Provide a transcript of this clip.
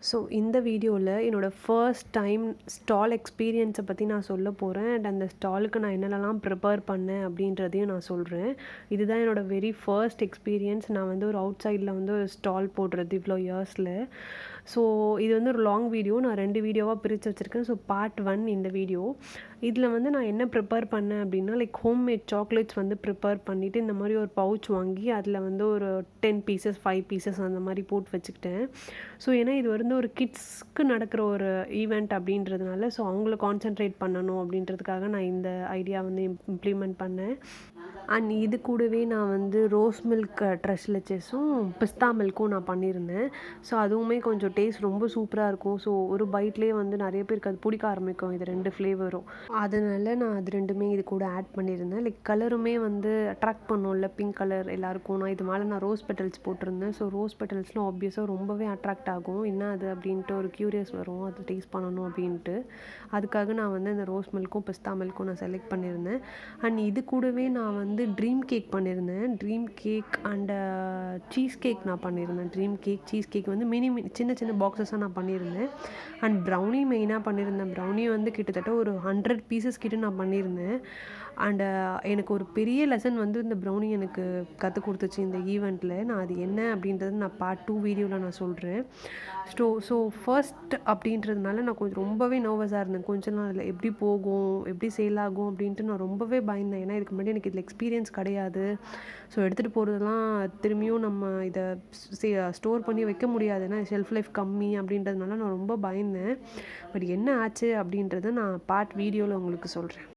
So இந்த வீடியோவில் என்னோடய ஃபர்ஸ்ட் டைம் ஸ்டால் எக்ஸ்பீரியன்ஸை பற்றி நான் சொல்ல போகிறேன். அண்ட் அந்த ஸ்டாலுக்கு நான் என்னென்னலாம் ப்ரிப்பேர் பண்ணேன் அப்படின்றதையும் நான் சொல்கிறேன். இதுதான் என்னோடய வெரி ஃபர்ஸ்ட் எக்ஸ்பீரியன்ஸ். நான் வந்து ஒரு அவுட் சைடில் வந்து ஒரு ஸ்டால் போடுறது இவ்வளோ இயர்ஸில். ஸோ இது வந்து ஒரு லாங் வீடியோ. நான் 2 வீடியோவாக பிரித்து வச்சுருக்கேன். ஸோ பார்ட் 1 இந்த வீடியோ. இதில் வந்து நான் என்ன ப்ரிப்பேர் பண்ணேன் அப்படின்னா, லைக் ஹோம்மேட் சாக்லேட்ஸ் வந்து ப்ரிப்பேர் பண்ணிவிட்டு இந்த மாதிரி ஒரு பவுச் வாங்கி அதில் வந்து ஒரு 10 பீசஸ் 5 பீசஸ் அந்த மாதிரி போட்டு வச்சுக்கிட்டேன். ஸோ ஏன்னா இது வந்து ஒரு கிட்ஸ்க்கு நடக்கிற ஒரு ஈவெண்ட் அப்படின்றதுனால, ஸோ அவங்கள கான்சென்ட்ரேட் பண்ணணும் அப்படின்றதுக்காக நான் இந்த ஐடியா வந்து இம்ப்ளிமெண்ட் பண்ணேன். அண்ட் இது கூடவே நான் வந்து ரோஸ் மில்க் ட்ரெஸ்லெச்சஸும் பிஸ்தா மில்க்கும் நான் பண்ணியிருந்தேன். ஸோ அதுவுமே கொஞ்சம் டேஸ்ட் ரொம்ப சூப்பராக இருக்கும். ஸோ ஒரு பைட்லேயே வந்து நிறைய பேருக்கு அது பிடிக்க ஆரம்பிக்கும், இது 2 ஃப்ளேவரும். அதனால நான் அது 2மே இது கூட ஆட் பண்ணியிருந்தேன். லைக் கலருமே வந்து அட்ராக்ட் பண்ணும்ல, பிங்க் கலர் எல்லாருக்கும். நான் இது மேலே நான் ரோஸ் பெட்டல்ஸ் போட்டிருந்தேன். ஸோ ரோஸ் பெட்டல்ஸ்லாம் ஆப்வியஸாக ரொம்பவே அட்ராக்ட் ஆகும். என்ன அது அப்படின்ட்டு ஒரு க்யூரியஸ் வரும், அது டேஸ்ட் பண்ணணும் அப்படின்ட்டு. அதுக்காக நான் வந்து இந்த ரோஸ் மில்க்கும் பிஸ்தா மில்க்கும் நான் செலக்ட் பண்ணியிருந்தேன். அண்ட் இது கூடவே நான் வந்து ட்ரீம் கேக் பண்ணியிருந்தேன். Dream cake and cheesecake நான் பண்ணியிருந்தேன். ட்ரீம் கேக், சீஸ் கேக் வந்து சின்ன சின்ன பாக்ஸஸாக நான் பண்ணியிருந்தேன். அண்ட் ப்ரௌனி மெயினாக பண்ணியிருந்தேன். ப்ரௌனி வந்து கிட்டத்தட்ட ஒரு 100 பீசஸ் கிட்ட நான் பண்ணியிருந்தேன். அண்டு எனக்கு ஒரு பெரிய லெசன் வந்து இந்த ப்ரௌனி எனக்கு கற்றுக் கொடுத்துச்சு இந்த ஈவெண்ட்டில். நான் அது என்ன அப்படின்றது நான் பார்ட் 2 வீடியோவில் நான் சொல்கிறேன். ஸோ ஃபர்ஸ்ட் அப்படின்றதுனால நான் கொஞ்சம் ரொம்பவே நர்வஸாக இருந்தேன். கொஞ்ச நாள் எப்படி போகும், எப்படி சேல் ஆகும் அப்படின்ட்டு நான் ரொம்பவே பயந்தேன். ஏன்னா இதுக்கு முன்னாடி எனக்கு இதில் எக்ஸ்பீரியன்ஸ் கிடையாது. ஸோ எடுத்துகிட்டு போகிறதெல்லாம் திரும்பியும் நம்ம இதை ஸ்டோர் பண்ணி வைக்க முடியாது, ஏன்னா ஷெல்ஃப் லைஃப் கம்மி அப்படின்றதுனால நான் ரொம்ப பயந்தேன். பட் என்ன ஆச்சு அப்படின்றத நான் பார்ட் வீடியோவில் உங்களுக்கு சொல்கிறேன்.